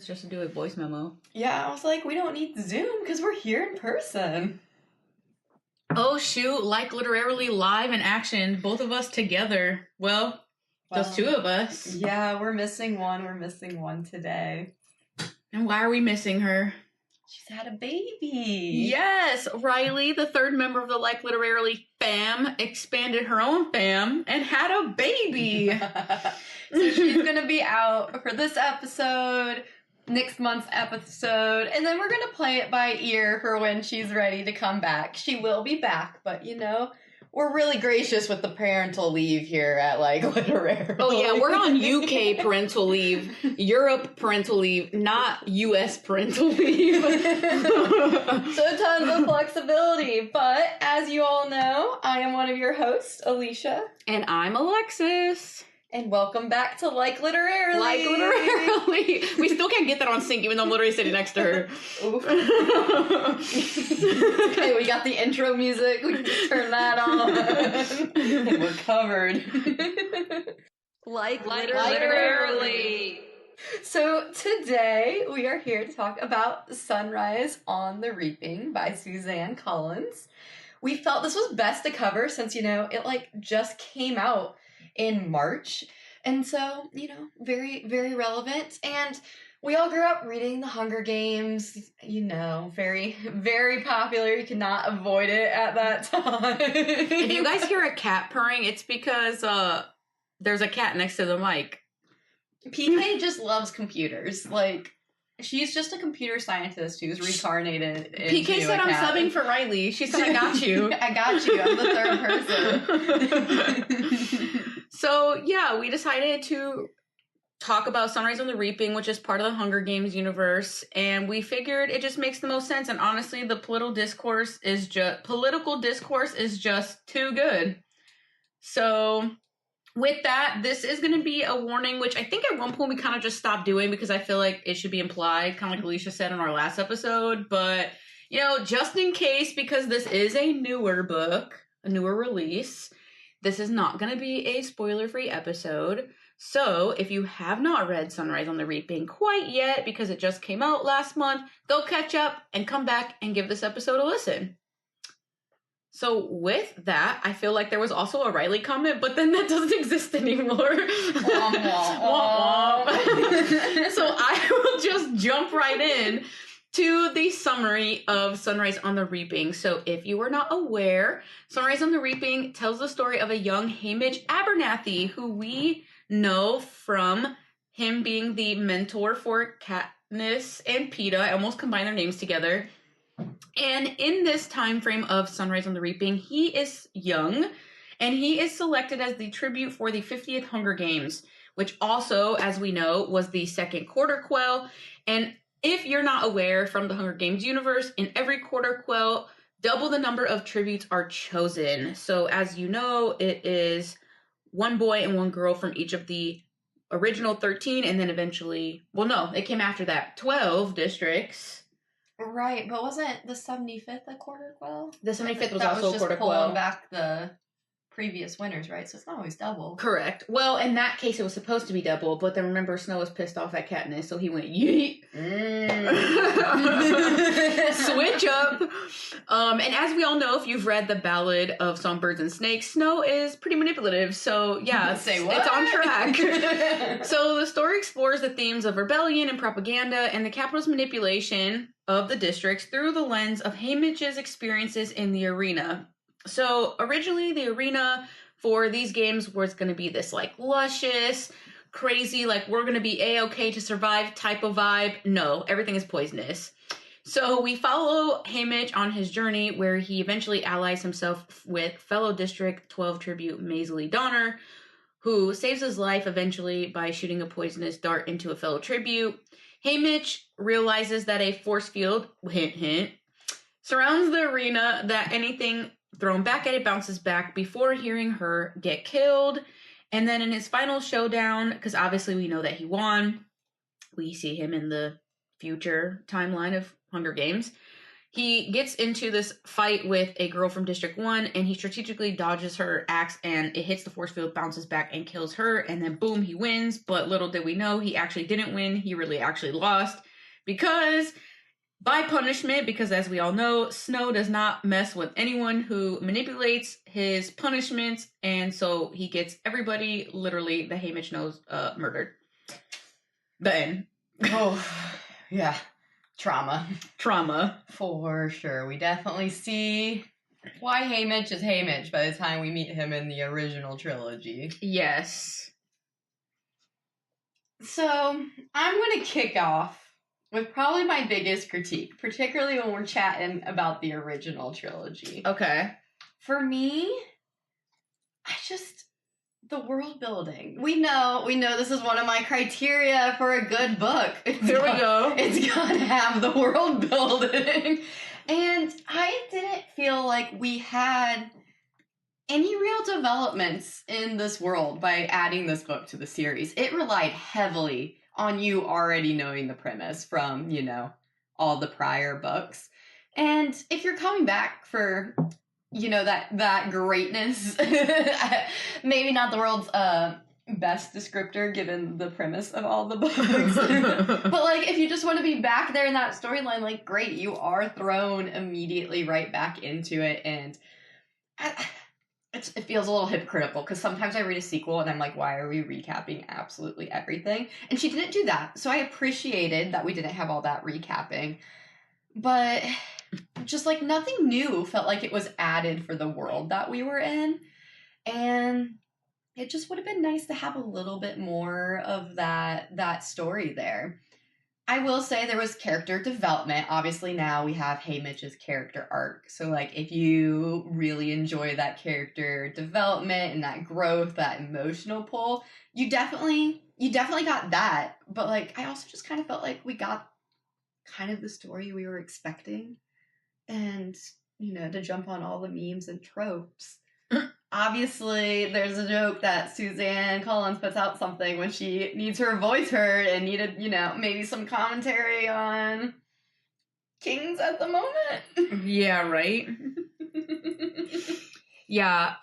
Just to do a voice memo. Yeah, I was like, we don't need Zoom because we're here in person. Oh shoot, like literally live in action, both of us together. Well, just two of us. Yeah, we're missing one. We're missing one today. And why are we missing her? She's had a baby. Yes, Riley, the third member of the Like Literally fam, expanded her own fam and had a baby. So she's going to be out for this episode, next month's episode, and then we're going to play it by ear for when she's ready to come back. She will be back, but we're really gracious with the parental leave here at Like Literally. Oh yeah, we're on UK parental leave, Europe parental leave, not US parental leave. So tons of flexibility. But as you all know, I am one of your hosts, Alysha. And I'm Alexis. And welcome back to Like Literally. Like Literally. We still can't get that on sync, even though I'm literally sitting next to her. Okay, we got the intro music. We can just turn that on. And we're covered. Like Literally. So today we are here to talk about Sunrise on the Reaping by Suzanne Collins. We felt this was best to cover since, it just came out in March, and so very, very relevant. And we all grew up reading The Hunger Games, very, very popular. You cannot avoid it at that time. If you guys hear a cat purring, it's because there's a cat next to the mic. PK just loves computers. She's just a computer scientist who's reincarnated into PK said, I'm subbing for Riley. She said, I got you. I got you. I'm the third person. So, yeah, we decided to talk about Sunrise on the Reaping, which is part of the Hunger Games universe, and we figured it just makes the most sense. And honestly, the political discourse is just too good. So, with that, this is going to be a warning, which I think at one point we kind of just stopped doing because I feel like it should be implied, kind of like Alysha said in our last episode. But, just in case, because this is a newer book, a newer release, this is not going to be a spoiler-free episode. So, if you have not read Sunrise on the Reaping quite yet, because it just came out last month, go catch up and come back and give this episode a listen. So, with that, I feel like there was also a Riley comment, but then that doesn't exist anymore. Womp, womp, womp. So, I will just jump right in to the summary of Sunrise on the Reaping. So if you were not aware, Sunrise on the Reaping tells the story of a young Hamish Abernathy, who we know from him being the mentor for Katniss and Peeta. I almost combined their names together. And in this time frame of Sunrise on the Reaping, he is young, and he is selected as the tribute for the 50th Hunger Games, which also, as we know, was the second quarter quell. And if you're not aware, from the Hunger Games universe, in every quarter quell, double the number of tributes are chosen. So as you know, it is one boy and one girl from each of the original 13, and then eventually, it came after that, 12 districts. Right, but wasn't the 75th a quarter quell? The 75th was also a quarter quell. Pulling back the previous winners, right? So it's not always double. Correct. Well, in that case, it was supposed to be double, but then remember, Snow was pissed off at Katniss, so he went, yeet. Switch up. And as we all know, if you've read the Ballad of Songbirds and Snakes, Snow is pretty manipulative, so yeah, Say what? It's on track. So the story explores the themes of rebellion and propaganda and the capital's manipulation of the districts through the lens of Hamish's experiences in the arena. So originally the arena for these games was going to be this luscious, crazy, we're going to be A-okay to survive type of vibe. No, everything is poisonous. So we follow Hamish on his journey where he eventually allies himself with fellow District 12 tribute Maisley Donner, who saves his life eventually by shooting a poisonous dart into a fellow tribute. Hamish realizes that a force field, hint, hint, surrounds the arena, that anything thrown back at it bounces back before hearing her get killed. And then in his final showdown, because obviously we know that he won, we see him in the future timeline of Hunger Games. He gets into this fight with a girl from District 1, and he strategically dodges her axe, and it hits the force field, bounces back, and kills her, and then boom, he wins. But little did we know, he actually didn't win. He really actually lost. Because, by punishment, because as we all know, Snow does not mess with anyone who manipulates his punishments, and so he gets everybody, literally, that Haymitch knows, murdered. The end. Oh, yeah. Trauma. For sure. We definitely see why Haymitch is Haymitch by the time we meet him in the original trilogy. Yes. So, I'm going to kick off with probably my biggest critique, particularly when we're chatting about the original trilogy. Okay. For me, the world building. We know this is one of my criteria for a good book. There we go. It's gotta have the world building. And I didn't feel like we had any real developments in this world by adding this book to the series. It relied heavily on you already knowing the premise from, all the prior books. And if you're coming back for that greatness, maybe not the world's best descriptor given the premise of all the books. But if you just want to be back there in that storyline, great, you are thrown immediately right back into it. And it feels a little hypocritical because sometimes I read a sequel and I'm like, why are we recapping absolutely everything? And she didn't do that. So I appreciated that we didn't have all that recapping. But just nothing new felt like it was added for the world that we were in. And it just would have been nice to have a little bit more of that story there. I will say there was character development. Obviously now we have Haymitch's character arc. So if you really enjoy that character development and that growth, that emotional pull, you definitely got that. But I also just kind of felt like we got kind of the story we were expecting. And, to jump on all the memes and tropes. Obviously, there's a joke that Suzanne Collins puts out something when she needs her voice heard and needed, maybe some commentary on kings at the moment. Yeah, right? Yeah,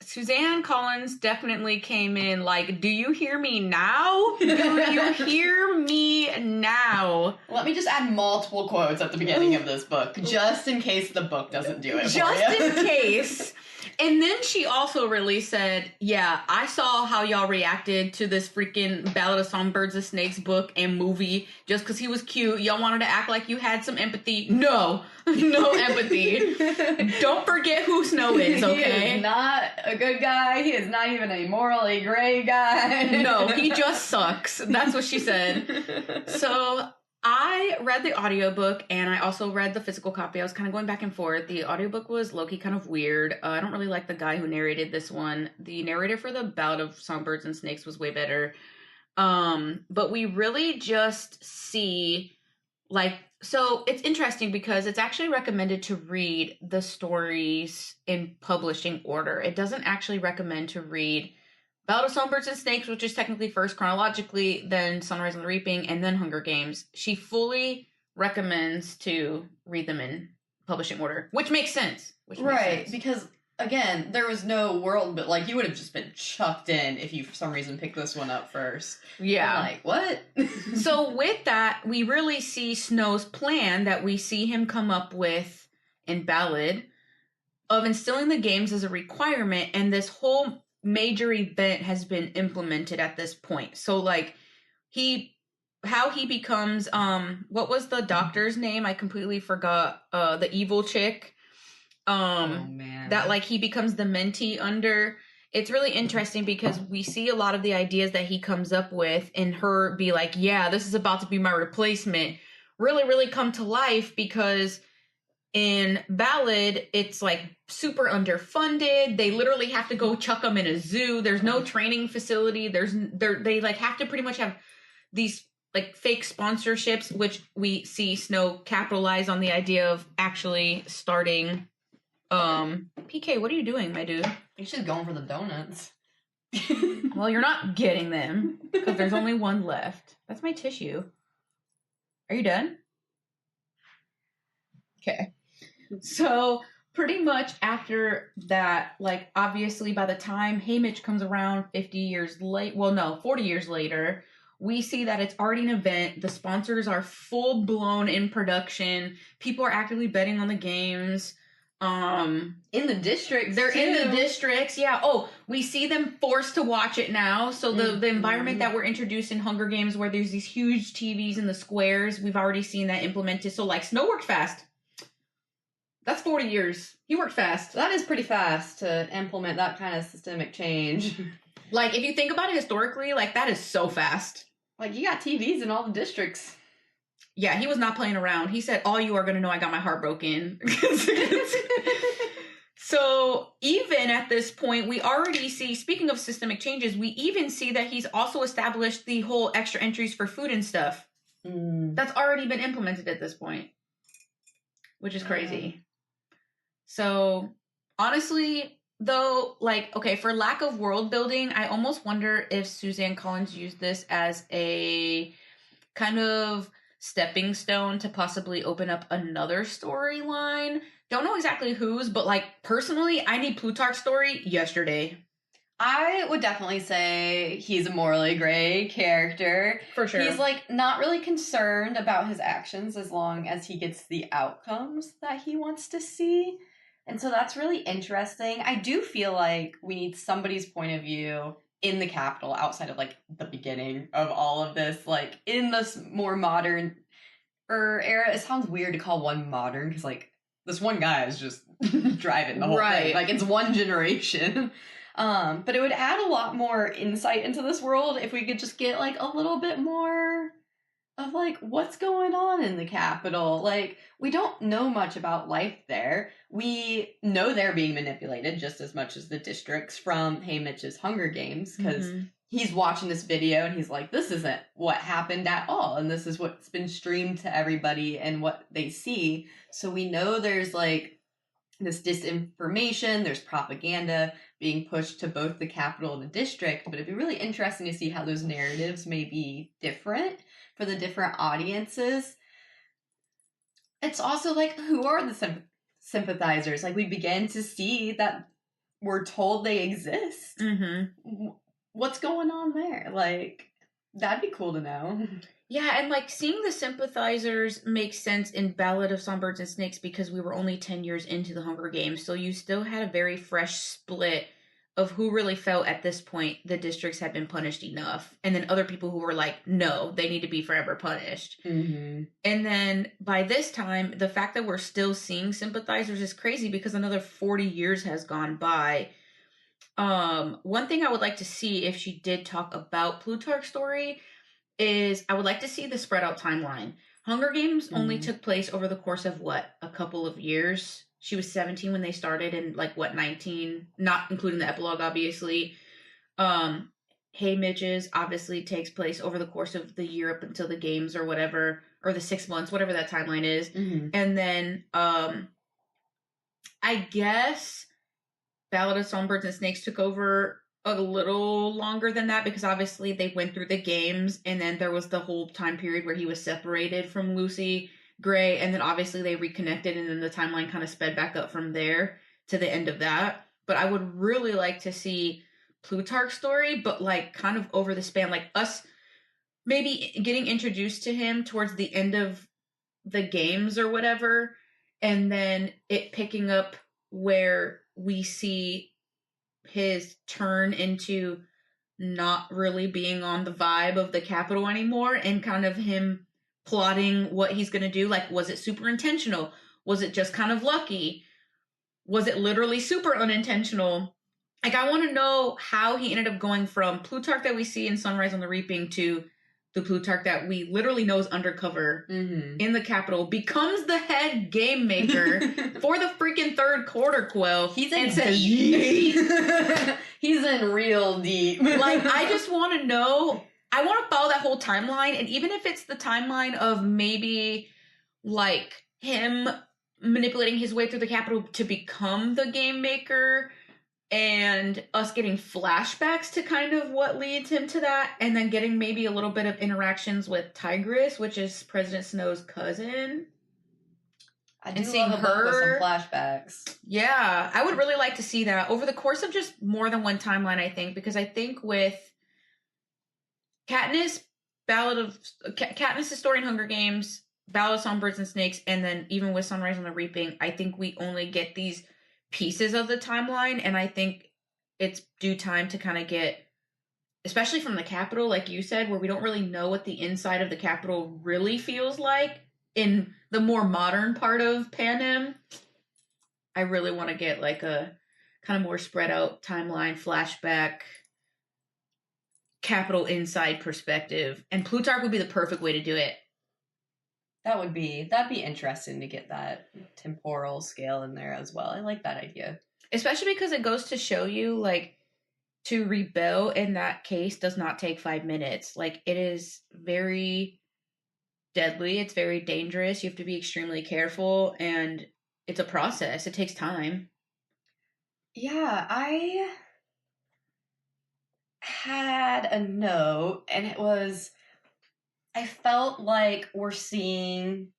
Suzanne Collins definitely came in do you hear me now? Do you hear me now? Let me just add multiple quotes at the beginning of this book, just in case the book doesn't do it Just in case. And then she also really said, yeah, I saw how y'all reacted to this freaking Ballad of Songbirds and Snakes book and movie just because he was cute. Y'all wanted to act like you had some empathy. No empathy. Don't forget who Snow is, okay? He is not a good guy. He is not even a morally gray guy. No, he just sucks. That's what she said. So I read the audiobook and I also read the physical copy. I was kind of going back and forth. The audiobook was low-key kind of weird. I don't really like the guy who narrated this one. The narrator for the Ballad of Songbirds and Snakes was way better. But we really just see so it's interesting because it's actually recommended to read the stories in publishing order. It doesn't actually recommend to read Ballad of Songbirds and Snakes, which is technically first chronologically, then Sunrise on the Reaping, and then Hunger Games. She fully recommends to read them in publishing order, which makes sense. Because, again, there was no world, but, you would have just been chucked in if you, for some reason, picked this one up first. Yeah. What? So with that, we really see Snow's plan that we see him come up with in Ballad of instilling the games as a requirement, and this whole major event has been implemented at this point. So how he becomes what was the doctor's name? I completely forgot. The evil chick. Oh man. That he becomes the mentee under. It's really interesting because we see a lot of the ideas that he comes up with and her be yeah, this is about to be my replacement, really, really come to life because in Ballad, it's super underfunded. They literally have to go chuck them in a zoo. There's no training facility. They have to pretty much have these fake sponsorships, which we see Snow capitalize on the idea of actually starting. PK, what are you doing, my dude? He's just going for the donuts. Well, you're not getting them because there's only one left. That's my tissue. Are you done? Okay. So pretty much after that, like obviously by the time Haymitch comes around 40 years later, we see that it's already an event. The sponsors are full blown in production. People are actively betting on the games. In the districts. They're in the districts, yeah. Oh, we see them forced to watch it now. So the environment that we're introduced in Hunger Games where there's these huge TVs in the squares, we've already seen that implemented. So like Snow worked fast. That's 40 years. He worked fast. That is pretty fast to implement that kind of systemic change. Like, if you think about it historically, like, that is so fast. Like, you got TVs in all the districts. Yeah, he was not playing around. He said, all you are going to know I got my heart broken. So, even at this point, we already see, speaking of systemic changes, we even see that he's also established the whole extra entries for food and stuff. That's already been implemented at this point. Which is crazy. So, honestly, though, like, okay, for lack of world building, I almost wonder if Suzanne Collins used this as a kind of stepping stone to possibly open up another storyline. Don't know exactly whose, but, like, personally, I need Plutarch's story yesterday. I would definitely say he's a morally gray character. For sure. He's, like, not really concerned about his actions as long as he gets the outcomes that he wants to see. And so that's really interesting. I do feel like we need somebody's point of view in the Capitol outside of, like, the beginning of all of this. Like, in this more modern era, it sounds weird to call one modern because, like, this one guy is just driving the whole thing. Like, it's one generation. But it would add a lot more insight into this world if we could just get, like, a little bit more of, like, what's going on in the Capitol. Like, we don't know much about life there. We know they're being manipulated just as much as the districts from Haymitch's Hunger Games, because he's watching this video and he's like, this isn't what happened at all, and this is what's been streamed to everybody and what they see. So we know there's, like, this disinformation, there's propaganda being pushed to both the Capitol and the district, but it'd be really interesting to see how those narratives may be different for the different audiences. It's also, like, who are the sympathizers? Like, we begin to see that we're told they exist. What's going on there? Like, that'd be cool to know. Yeah, and, like, seeing the sympathizers makes sense in Ballad of Songbirds and Snakes because we were only 10 years into the Hunger Games, so you still had a very fresh split of who really felt at this point the districts had been punished enough, and then other people who were like, no, they need to be forever punished. And then by this time, the fact that we're still seeing sympathizers is crazy because another 40 years has gone by. One thing I would like to see if she did talk about Plutarch's story is I would like to see the spread out timeline. Hunger Games only took place over the course of a couple of years. She was 17 when they started and 19, not including the epilogue, obviously. Haymitch's obviously takes place over the course of the year up until the games or whatever, or the 6 months, whatever that timeline is. And then I guess Ballad of Songbirds and Snakes took over a little longer than that because obviously they went through the games and then there was the whole time period where he was separated from Lucy Gray and then obviously they reconnected and then the timeline kind of sped back up from there to the end of that. But I would really like to see Plutarch's story, but kind of over the span, us maybe getting introduced to him towards the end of the games or whatever, and then it picking up where we see his turn into not really being on the vibe of the Capitol anymore and kind of him plotting what he's going to do. Was it super intentional? Was it just kind of lucky? Was it literally super unintentional? I want to know how he ended up going from Plutarch that we see in Sunrise on the Reaping to the Plutarch that we literally know is undercover in the Capitol, becomes the head game maker for the freaking third quarter quill. He's in deep. He's in real deep. I just want to know. I want to follow that whole timeline, and even if it's the timeline of maybe him manipulating his way through the Capitol to become the game maker, and us getting flashbacks to kind of what leads him to that, and then getting maybe a little bit of interactions with Tigris, which is President Snow's cousin. I do love a book with some flashbacks. Yeah, I would really like to see that over the course of just more than one timeline, I think, because I think with Katniss, Katniss' story in Hunger Games, Ballad of Songbirds and Snakes, and then even with Sunrise on the Reaping, I think we only get these pieces of the timeline, and I think it's due time to kind of get, especially from the Capitol, like you said, where we don't really know what the inside of the Capitol really feels like in the more modern part of Panem. I really want to get like a kind of more spread out timeline, flashback, Capitol inside perspective, and Plutarch would be the perfect way to do it. That'd be interesting to get that temporal scale in there as well. I like that idea. Especially because it goes to show you, like, to rebel in that case does not take 5 minutes. Like, it is very deadly. It's very dangerous. You have to be extremely careful, and it's a process. It takes time. Yeah, I had a note, and it was, I felt like we're seeing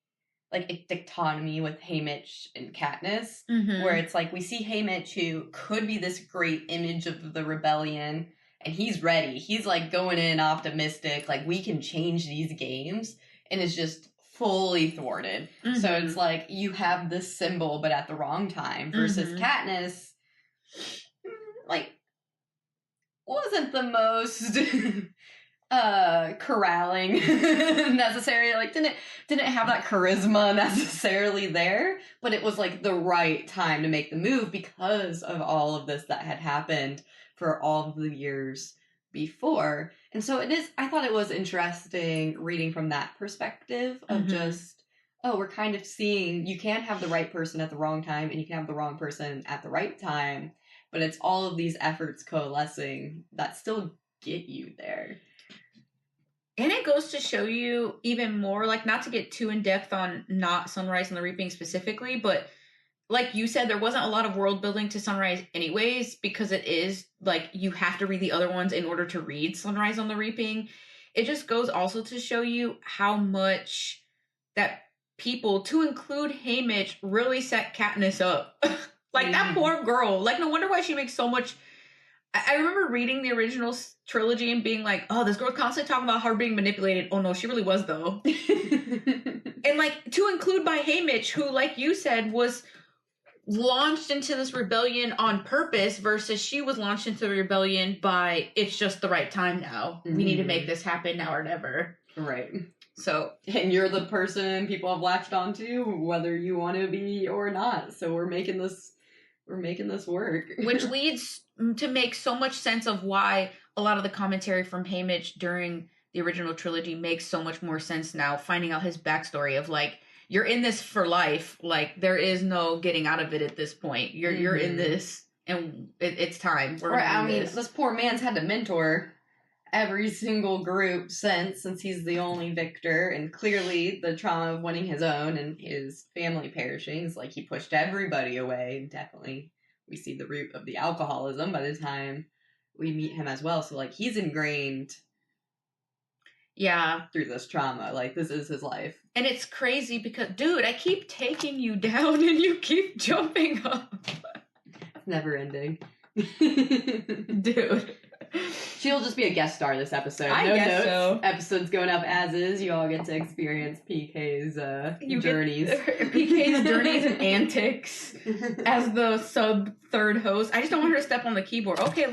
like a dichotomy with Haymitch and Katniss, where it's like we see Haymitch, who could be this great image of the rebellion, and he's ready. He's like going in optimistic, like we can change these games, and is just fully thwarted. So it's like you have this symbol, but at the wrong time, versus Katniss, like, wasn't the most corralling necessary, like didn't have that charisma necessarily there, but it was like the right time to make the move because of all of this that had happened for all of the years before. And so I thought it was interesting reading from that perspective of just, oh, we're kind of seeing you can have the right person at the wrong time and you can have the wrong person at the right time, but it's all of these efforts coalescing that still get you there. And it goes to show you even more, like, not to get too in depth on not Sunrise and the Reaping specifically, but like you said, there wasn't a lot of world building to Sunrise anyways, because it is like you have to read the other ones in order to read Sunrise on the Reaping. It just goes also to show you how much that people, to include Haymitch, really set Katniss up. Like, that poor girl. Like, no wonder why she makes so much. I remember reading the original trilogy and being like, oh, this girl's constantly talking about her being manipulated. Oh, no, she really was, though. And, like, to include by Haymitch, who, like you said, was launched into this rebellion on purpose versus she was launched into the rebellion by, it's just the right time now. We need to make this happen now or never. Right. So. And you're the person people have latched onto, whether you want to be or not. So we're making this work. Which leads to make so much sense of why a lot of the commentary from Haymitch during the original trilogy makes so much more sense now, finding out his backstory of, like, you're in this for life. Like, there is no getting out of it at this point. You're in this, and it's time. This poor man's had to mentor every single group since he's the only victor, and clearly the trauma of winning his own and his family perishing is like he pushed everybody away, and definitely we see the root of the alcoholism by the time we meet him as well. So, like, he's ingrained through this trauma. Like, this is his life. And it's crazy because, dude, I keep taking you down and you keep jumping up. It's never ending. Dude. She'll just be a guest star this episode. I guess so. Episode's going up as is. You all get to experience PK's journeys. PK's journeys and antics as the sub third host. I just don't want her to step on the keyboard. Okay,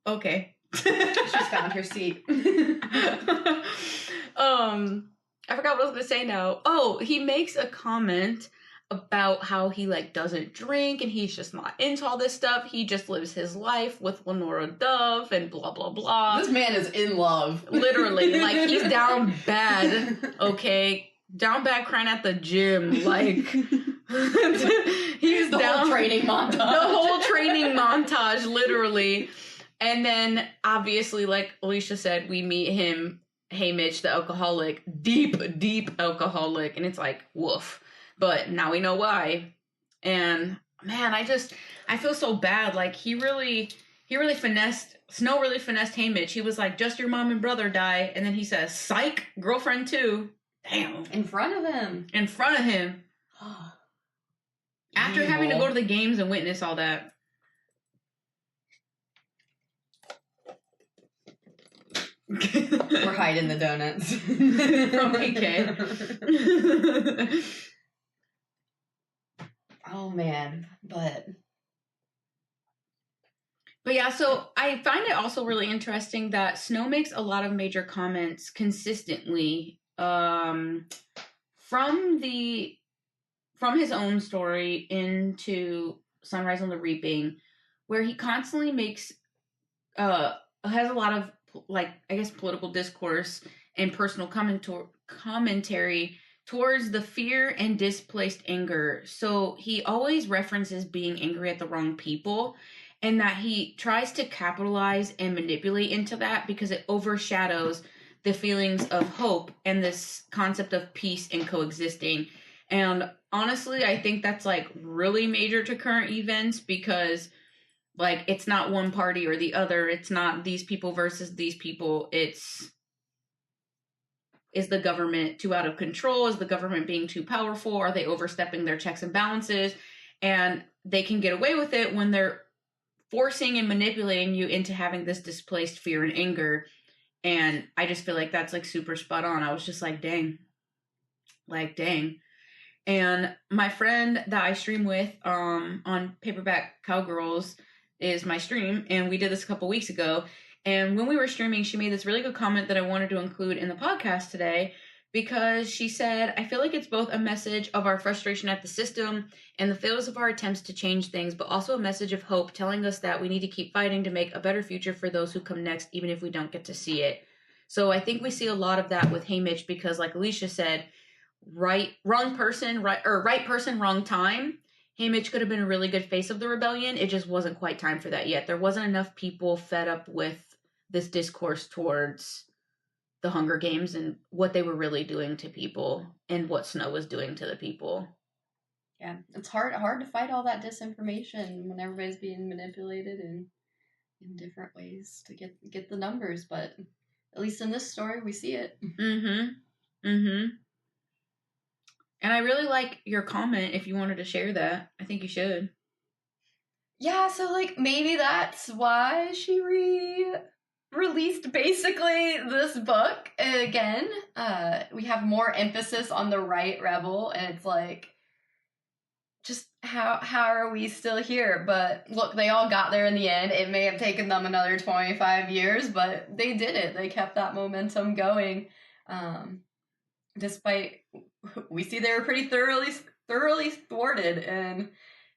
okay. She's found her seat. I forgot what I was gonna say now. Oh, he makes a comment about how he, like, doesn't drink and he's just not into all this stuff. He just lives his life with Lenora Dove and blah, blah, blah. This man is in love. Literally. Like, he's down bad, okay? Down bad crying at the gym. Like, he's the whole training montage. The whole training montage, literally. And then, obviously, like Alysha said, we meet him, Haymitch, the alcoholic, deep alcoholic. And it's like, woof. But now we know why. And man, I feel so bad. Like, Snow really finessed Haymitch. He was like, just your mom and brother die. And then he says, psych, girlfriend too. Damn. In front of him. After having to go to the games and witness all that. We're hiding the donuts. From PK. Oh, man. But yeah, so I find it also really interesting that Snow makes a lot of major comments consistently from his own story into Sunrise on the Reaping, where he constantly makes has a lot of political discourse and personal commentary towards the fear and displaced anger. So he always references being angry at the wrong people, and that he tries to capitalize and manipulate into that because it overshadows the feelings of hope and this concept of peace and coexisting. And honestly, I think that's really major to current events because it's not one party or the other. It's not these people versus these people. Is the government too out of control? Is the government being too powerful? Are they overstepping their checks and balances? And they can get away with it when they're forcing and manipulating you into having this displaced fear and anger. And I just feel like that's super spot on. I was just dang. And my friend that I stream with on Paperback Cowgirls is my stream, and we did this a couple weeks ago. And when we were streaming, she made this really good comment that I wanted to include in the podcast today, because she said, I feel like it's both a message of our frustration at the system and the failures of our attempts to change things, but also a message of hope, telling us that we need to keep fighting to make a better future for those who come next, even if we don't get to see it. So I think we see a lot of that with Haymitch because, like Alysha said, right person, wrong time. Haymitch could have been a really good face of the rebellion. It just wasn't quite time for that yet. There wasn't enough people fed up with this discourse towards the Hunger Games and what they were really doing to people and what Snow was doing to the people. Yeah, it's hard to fight all that disinformation when everybody's being manipulated in different ways to get the numbers, but at least in this story we see it. And I really like your comment. If you wanted to share that, I think you should. Yeah, so maybe that's why she released basically this book again. We have more emphasis on the right rebel, and it's just how are we still here? But look, they all got there in the end. It may have taken them another 25 years, but they did it. They kept that momentum going. Despite we see they were pretty thoroughly thwarted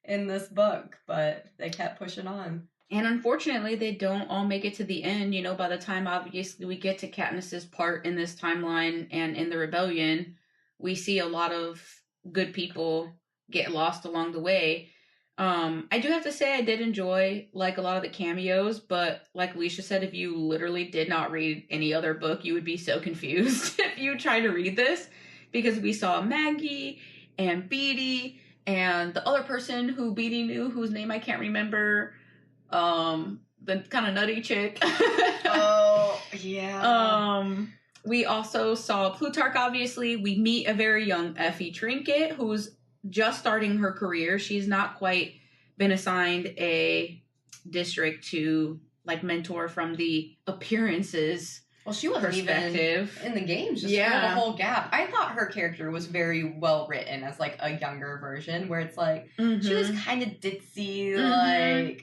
in this book, but they kept pushing on. And unfortunately, they don't all make it to the end. By the time, obviously, we get to Katniss's part in this timeline and in the rebellion, we see a lot of good people get lost along the way. I do have to say I did enjoy a lot of the cameos, but like Alysha said, if you literally did not read any other book, you would be so confused if you try to read this, because we saw Maggie and Beatty and the other person who Beatty knew, whose name I can't remember. The kind of nutty chick. Oh, yeah. We also saw Plutarch, obviously. We meet a very young Effie Trinket, who's just starting her career. She's not quite been assigned a district to mentor from the appearances. Well, she wasn't even in the games, just for the whole gap. I thought her character was very well written as a younger version, where it's she was kind of ditzy,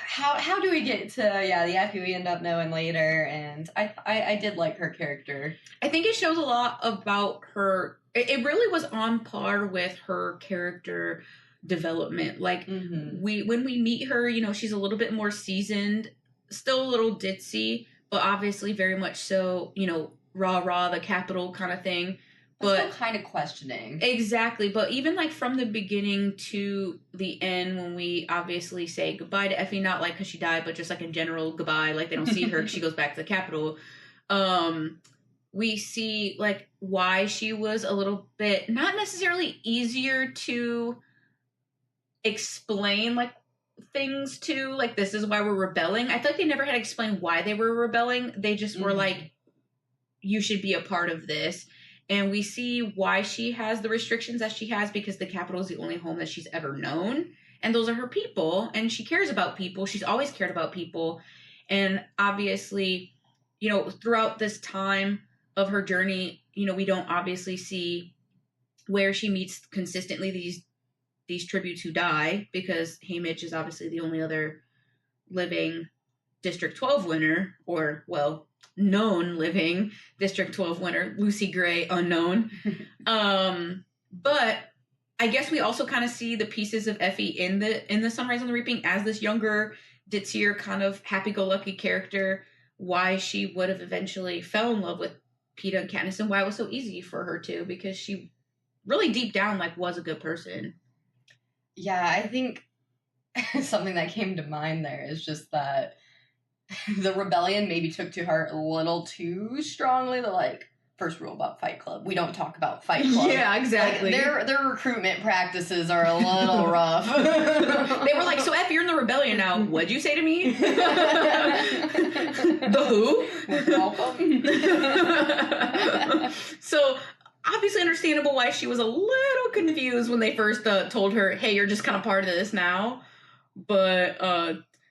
How do we get to the Effie we end up knowing later? And I did like her character. I think it shows a lot about her. It really was on par with her character development. When we meet her, she's a little bit more seasoned, still a little ditzy, but obviously very much so, rah, the capital kind of thing. But still kind of questioning. Exactly. But even from the beginning to the end, when we obviously say goodbye to Effie, not because she died, but just in general goodbye, they don't see her, she goes back to the capital. We see why she was a little bit, not necessarily easier to explain things to, this is why we're rebelling. I feel like they never had to explain why they were rebelling. They just were you should be a part of this. And we see why she has the restrictions that she has, because the capital is the only home that she's ever known. And those are her people. And she cares about people. She's always cared about people. And obviously, you know, throughout this time of her journey, you know, we don't obviously see where she meets consistently these tributes who die, because Haymitch is obviously the only other living District 12 winner, or, well, known living District 12 winner. Lucy Gray, unknown. But I guess we also kind of see the pieces of Effie in the Sunrise on the Reaping as this younger, ditzier, kind of happy-go-lucky character, why she would have eventually fell in love with Peeta and Katniss, and why it was so easy for her to, because she really deep down, like, was a good person. Yeah, I think something that came to mind there is just that the rebellion maybe took to heart a little too strongly. The, like, first rule about Fight Club: we don't talk about Fight Club. Yeah, exactly. Like, their recruitment practices are a little rough. They were like, so F, you're in the rebellion now. What'd you say to me? The who? Welcome. So, obviously understandable why she was a little confused when they first told her, hey, you're just kind of part of this now. But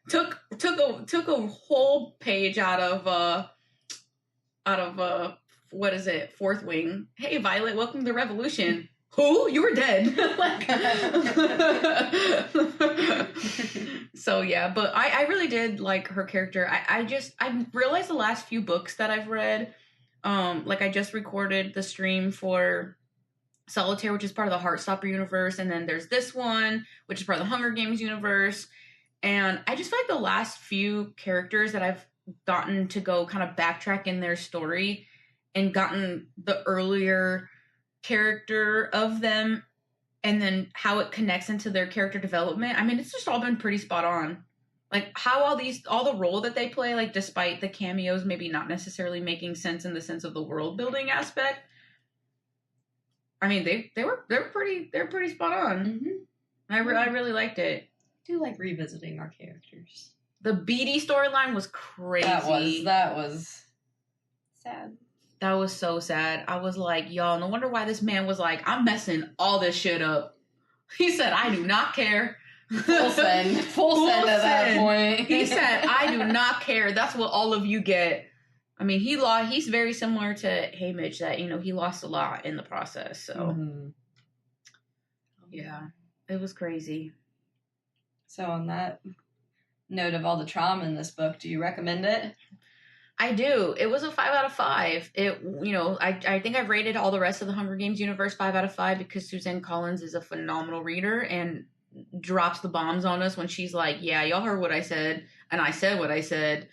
took a whole page out of what is it, Fourth Wing. Hey, Violet, welcome to the revolution. Who? You were dead. So yeah, but I really did like her character. I realized the last few books that I've read, like I just recorded the stream for Solitaire, which is part of the Heartstopper universe, and then there's this one, which is part of the Hunger Games universe. And I just feel like the last few characters that I've gotten to go kind of backtrack in their story and gotten the earlier character of them and then how it connects into their character development. I mean, it's just all been pretty spot on. Like how all the role that they play, like despite the cameos maybe not necessarily making sense in the sense of the world building aspect. I mean, they're pretty spot on. Mm-hmm. I really liked it. I do like revisiting our characters. The Beatty storyline was crazy. That was sad. That was so sad. I was like, y'all, no wonder why this man was like, I'm messing all this shit up. He said, I do not care. Full send at that point. He said, I do not care. That's what all of you get. I mean, he's very similar to Haymitch, that, you know, he lost a lot in the process. So, yeah, it was crazy. So on that note of all the trauma in this book, do you recommend it? I do. It was a 5 out of 5. It, you know, I think I've rated all the rest of the Hunger Games universe 5 out of 5 because Suzanne Collins is a phenomenal reader and drops the bombs on us when she's like, yeah, y'all heard what I said, and I said what I said.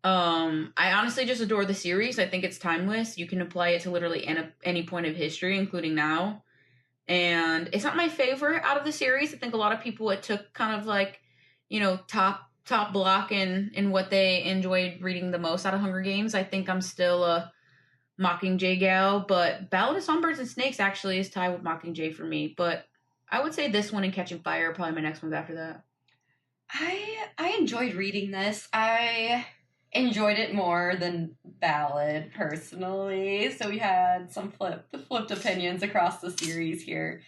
I honestly just adore the series. I think it's timeless. You can apply it to literally any point of history, including now. And it's not my favorite out of the series. I think a lot of people, it took kind of like, you know, top block in what they enjoyed reading the most out of Hunger Games. I think I'm still a Mockingjay gal, but Ballad of Songbirds and Snakes actually is tied with Mockingjay for me. But I would say this one and Catching Fire are probably my next ones after that. I enjoyed reading this. I enjoyed it more than Ballad, personally. So we had some flipped opinions across the series here.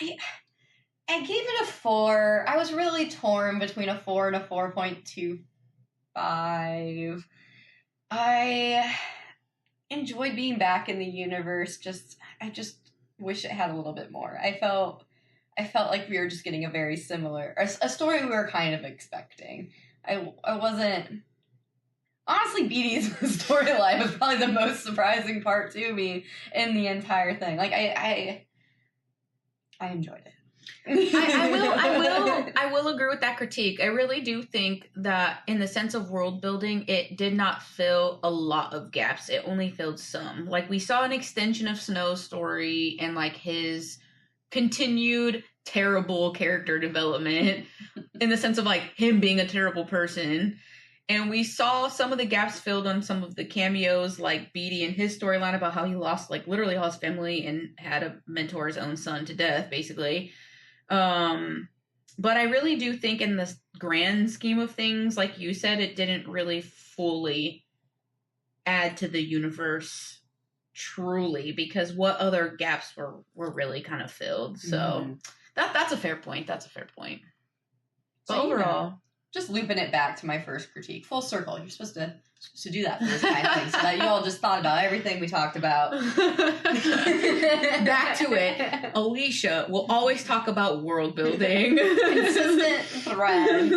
I gave it a 4. I was really torn between a 4 and a 4.25. I enjoyed being back in the universe. I just wish it had a little bit more. I felt like we were just getting a very similar, a story we were kind of expecting. I wasn't. Honestly, Beatty's storyline was probably the most surprising part to me in the entire thing. Like I enjoyed it. I will agree with that critique. I really do think that in the sense of world building, it did not fill a lot of gaps. It only filled some. Like we saw an extension of Snow's story and like his continued terrible character development in the sense of like him being a terrible person. And we saw some of the gaps filled on some of the cameos, like Beatty and his storyline about how he lost like literally all his family and had to mentor his own son to death, basically. But I really do think in the grand scheme of things, like you said, it didn't really fully add to the universe truly, because what other gaps were really kind of filled. So that's a fair point. That's a fair point. But So, overall, just looping it back to my first critique, full circle. You're supposed to do that for this kind of thing, so that you all just thought about everything we talked about. back to it. Alysha will always talk about world building. Consistent thread.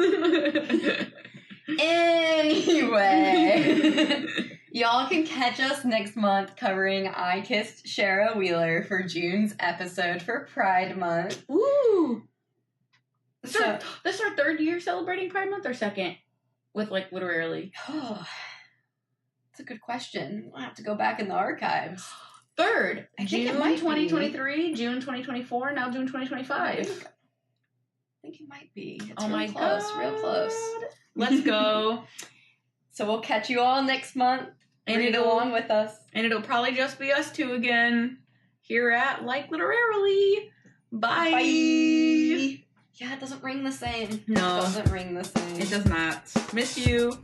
Anyway, y'all can catch us next month covering I Kissed Shara Wheeler for June's episode for Pride Month. Woo! This is our third year celebrating Pride Month or second? With like literally. That's a good question. I'll have to go back in the archives. Third. I think June it might 2023, June 2024, now June 2025. I think it might be. It's oh real my close, god. real close. Let's go. So we'll catch you all next month. And Read along with us. And it'll probably just be us two again here at Like Literarily. Bye. Bye. Yeah, it doesn't ring the same. No. It doesn't ring the same. It does not. Miss you.